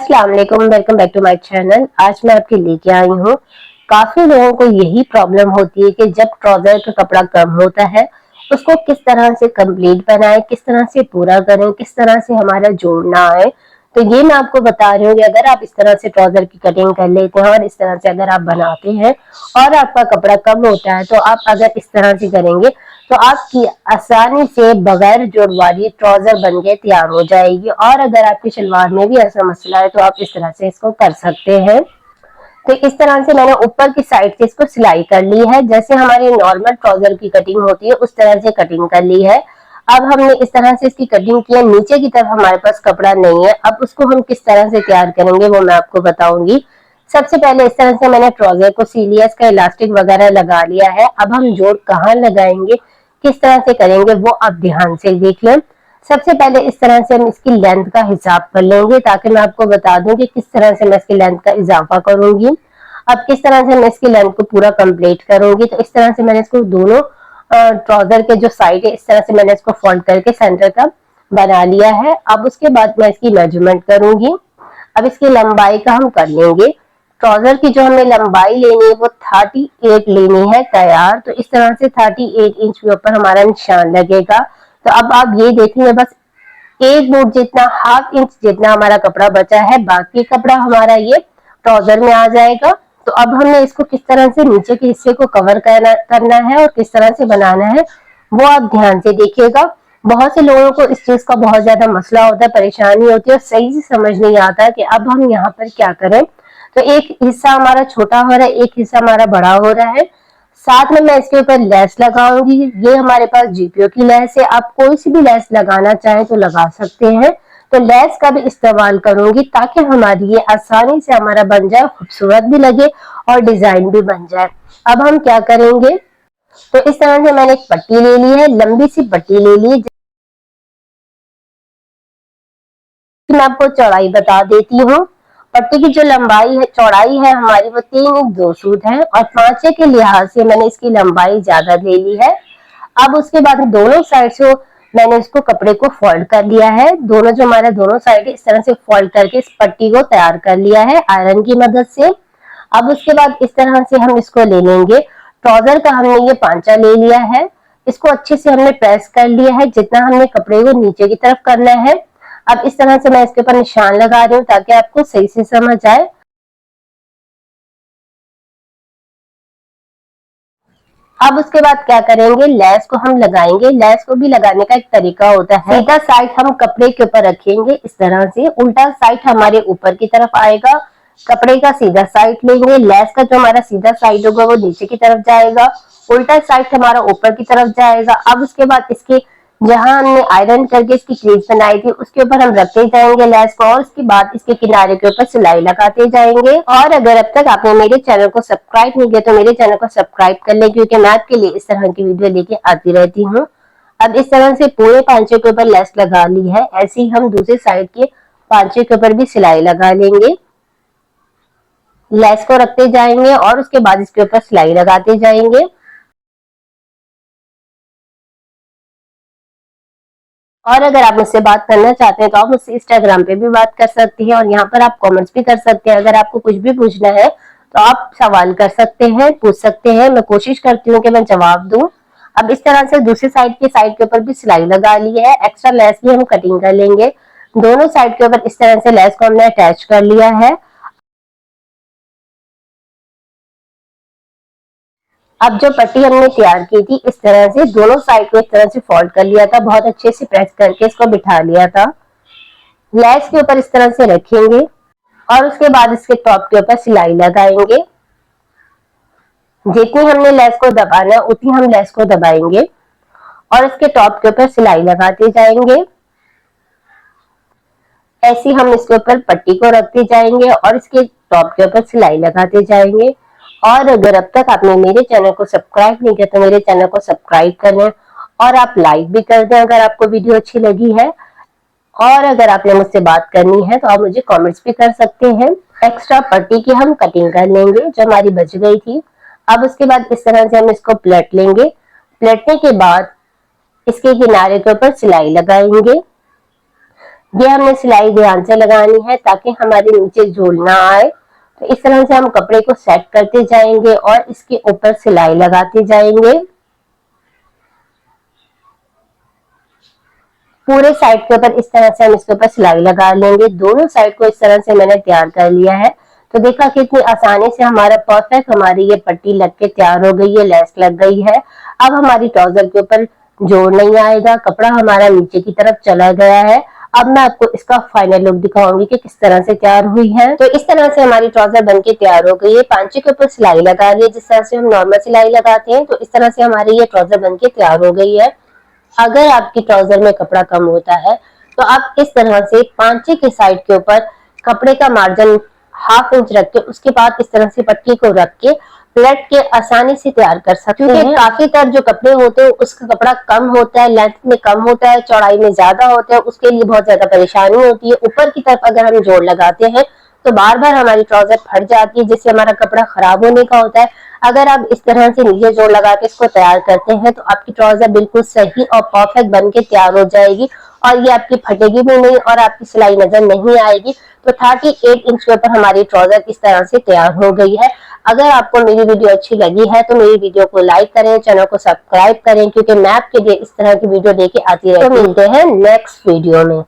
अस्सलाम वालेकुम, welcome back to my channel. आज मैं आपके लेके आई हूँ। काफी लोगों को यही प्रॉब्लम होती है कि जब ट्राउजर का कपड़ा कम होता है उसको किस तरह से कंप्लीट बनाएं, किस तरह से पूरा करें, किस तरह से हमारा जोड़ना आए। तो ये मैं आपको बता रही हूँ कि अगर आप इस तरह से ट्राउजर की कटिंग कर लेते हैं और इस तरह से अगर आप बनाते हैं और आपका कपड़ा कम होता है तो आप अगर इस तरह से करेंगे तो आपकी आसानी से बगैर जोड़ वाली ट्राउजर बन के तैयार हो जाएगी। और अगर आपकी शलवार में भी ऐसा मसला है तो आप इस तरह से इसको कर सकते हैं। तो इस तरह से मैंने ऊपर की साइड से इसको सिलाई कर ली है, जैसे हमारी नॉर्मल ट्राउजर की कटिंग होती है उस तरह से कटिंग कर ली है। अब हमने इस तरह से इसकी कटिंग की है, नीचे की तरफ हमारे पास कपड़ा नहीं है। अब उसको हम किस तरह से तैयार करेंगे वो मैं आपको बताऊंगी। सबसे पहले इस तरह से मैंने ट्राउजर को सी लिया, इसका इलास्टिक वगैरह लगा लिया है। अब हम जोड़ कहाँ लगाएंगे, किस तरह से करेंगे वो आप ध्यान से देख लें। सबसे पहले इस तरह से हम इसकी लेंथ का हिसाब कर लेंगे ताकि मैं आपको बता दूं कि किस तरह से मैं इसकी लेंथ का इजाफा करूंगी। अब किस तरह से मैं इसकी लेंथ को पूरा कंप्लीट करूंगी, तो इस तरह से मैंने इसको दोनों ट्राउजर के जो साइड है इस तरह से मैंने इसको फोल्ड करके सेंटर का बना लिया है। अब उसके बाद मैं इसकी मेजरमेंट करूंगी। अब इसकी लंबाई का हम कर लेंगे। ट्राउजर की जो हमें लंबाई लेनी है वो 38 लेनी है तैयार। तो इस तरह से 38 इंच के ऊपर हमारा निशान लगेगा। तो अब आप ये देखेंगे बस 1 फुट जितना, हाफ इंच जितना हमारा कपड़ा बचा है, बाकी कपड़ा हमारा ये ट्राउजर में आ जाएगा। तो अब हमने इसको किस तरह से नीचे के हिस्से को कवर करना है और किस तरह से बनाना है वो आप ध्यान से देखिएगा। बहुत से लोगों को इस चीज का बहुत ज्यादा मसला होता है, परेशानी होती है और सही से समझ नहीं आता कि अब हम यहाँ पर क्या करें। तो एक हिस्सा हमारा छोटा हो रहा है, एक हिस्सा हमारा बड़ा हो रहा है। साथ में मैं इसके ऊपर लेस लगाऊंगी। ये हमारे पास जीपीओ की लेस है, आप कोई सी भी लेस लगाना चाहें तो लगा सकते हैं। तो लेस का भी इस्तेमाल करूंगी ताकि हमारी ये आसानी से हमारा बन जाए, खूबसूरत भी लगे और डिजाइन भी बन जाए। अब हम क्या करेंगे, तो इस तरह से मैंने एक पट्टी ले ली है, लंबी सी पट्टी ले ली है। मैं आपको चौड़ाई बता देती हूँ। पट्टी की जो लंबाई है, चौड़ाई है हमारी वो 3 इंच 2 सूत है और पांचे के लिहाज से मैंने इसकी लंबाई ज्यादा ले ली है। अब उसके बाद दोनों साइड से मैंने इसको कपड़े को फोल्ड कर लिया है। दोनों जो हमारे दोनों साइड इस तरह से फोल्ड करके इस पट्टी को तैयार कर लिया है आयरन की मदद से। अब उसके बाद इस तरह से हम इसको ले लेंगे। ट्राउजर का हमने ये पांचा ले लिया है, इसको अच्छे से हमने प्रेस कर लिया है जितना हमने कपड़े को नीचे की तरफ करना है। अब इस तरह से मैं इसके ऊपर निशान लगा रही हूँ ताकि आपको सही से समझ आए। अब उसके बाद क्या करेंगे, लेस को हम लगाएंगे। लेस को भी लगाने का एक तरीका होता है। सीधा साइड हम कपड़े के ऊपर रखेंगे इस तरह से, उल्टा साइड हमारे ऊपर की तरफ आएगा। कपड़े का सीधा साइड लेंगे, लेस का जो हमारा सीधा साइड होगा वो नीचे की तरफ जाएगा, उल्टा साइड हमारा ऊपर की तरफ जाएगा। अब उसके बाद इसके जहां हमने आयरन करके इसकी क्रीज बनाई थी उसके ऊपर हम रखते जाएंगे लेस को और उसके बाद इसके किनारे के ऊपर सिलाई लगाते जाएंगे। और अगर अब तक आपने मेरे चैनल को सब्सक्राइब नहीं किया तो मेरे चैनल को सब्सक्राइब कर ले, क्योंकि मैं आपके लिए इस तरह की वीडियो लेके आती रहती हूँ। अब इस तरह से पूरे पांचे के ऊपर लेस लगा ली है, ऐसे ही हम दूसरे साइड के पांचे के ऊपर भी सिलाई लगा लेंगे। लेस को रखते जाएंगे और उसके बाद इसके ऊपर सिलाई लगाते जाएंगे। और अगर आप मुझसे बात करना चाहते हैं तो आप मुझसे इंस्टाग्राम पे भी बात कर सकती हैं और यहाँ पर आप कमेंट्स भी कर सकते हैं। अगर आपको कुछ भी पूछना है तो आप सवाल कर सकते हैं, पूछ सकते हैं, मैं कोशिश करती हूँ कि मैं जवाब दूं। अब इस तरह से दूसरी साइड के ऊपर भी सिलाई लगा ली है, एक्स्ट्रा लेस भी हम कटिंग कर लेंगे। दोनों साइड के ऊपर इस तरह से लेस को हमने अटैच कर लिया है। अब जो पट्टी हमने तैयार की थी इस तरह से दोनों साइड को इस तरह से फोल्ड कर लिया था, बहुत अच्छे से प्रेस करके इसको बिठा लिया था। लेस के ऊपर इस तरह से रखेंगे और उसके बाद इसके टॉप के ऊपर सिलाई लगाएंगे। जितनी हमने लेस को दबाना है उतनी हम लेस को दबाएंगे और इसके टॉप के ऊपर सिलाई लगाते जाएंगे। ऐसे हम इसके ऊपर पट्टी को रखते जाएंगे और इसके टॉप के ऊपर सिलाई लगाते जाएंगे। और अगर अब तक आपने मेरे चैनल को सब्सक्राइब नहीं किया तो मेरे चैनल को सब्सक्राइब कर लें और आप लाइक भी कर दें अगर आपको वीडियो अच्छी लगी है। और अगर आपने मुझसे बात करनी है तो आप मुझे कमेंट्स भी कर सकते हैं। एक्स्ट्रा पट्टी की हम कटिंग कर लेंगे जो हमारी बच गई थी। अब उसके बाद इस तरह से हम इसको पलट लेंगे। पलटने के बाद इसके किनारे के ऊपर सिलाई लगाएंगे। ये हमने सिलाई ध्यान से लगानी है ताकि हमारे नीचे झूल ना आए। तो इस तरह से हम कपड़े को सेट करते जाएंगे और इसके ऊपर सिलाई लगाते जाएंगे। पूरे साइड के ऊपर इस तरह से हम इसके ऊपर सिलाई लगा लेंगे। दोनों साइड को इस तरह से मैंने तैयार कर लिया है। तो देखा कितनी आसानी से हमारा परफेक्ट हमारी ये पट्टी लग के तैयार हो गई है, लेस लग गई है। अब हमारी ट्राउजर के ऊपर जोड़ नहीं आएगा, कपड़ा हमारा नीचे की तरफ चला गया है। अब मैं आपको इसका फाइनल लुक दिखाऊंगी कि किस तरह से तैयार हुई है। तो इस तरह से हमारी ट्राउजर बनके तैयार हो गई है। पांचे के ऊपर सिलाई लगा ली है, जिस तरह से हम नॉर्मल सिलाई लगाते हैं। तो इस तरह से हमारी ये ट्राउजर बनके तैयार हो गई है। अगर आपकी ट्राउजर में कपड़ा कम होता है तो आप इस तरह से पांचे के साइड के ऊपर कपड़े का मार्जिन 1/2 इंच रख के उसके बाद इस तरह से पट्टी को रख के पलट के आसानी से तैयार कर सकते हैं। क्योंकि काफी तर जो कपड़े होते हैं उसका कपड़ा कम होता है, लेंथ में कम होता है, चौड़ाई में ज्यादा होता है, उसके लिए बहुत ज्यादा परेशानी होती है। ऊपर की तरफ अगर हम जोड़ लगाते हैं तो बार बार हमारी ट्राउजर फट जाती है, जिससे हमारा कपड़ा खराब होने का होता है। अगर आप इस तरह से नीचे जोड़ लगा के इसको तैयार करते हैं तो आपकी ट्राउजर बिल्कुल सही और परफेक्ट बन के तैयार हो जाएगी और ये आपकी फटेगी भी नहीं और आपकी सिलाई नजर नहीं आएगी। तो 38 इंच के ऊपर हमारी ट्राउजर इस तरह से तैयार हो गई है। अगर आपको मेरी वीडियो अच्छी लगी है तो मेरी वीडियो को लाइक करें, चैनल को सब्सक्राइब करें, क्योंकि मैं आपके लिए इस तरह की वीडियो लेके आती रहती हूँ। तो मिलते हैं नेक्स्ट वीडियो में।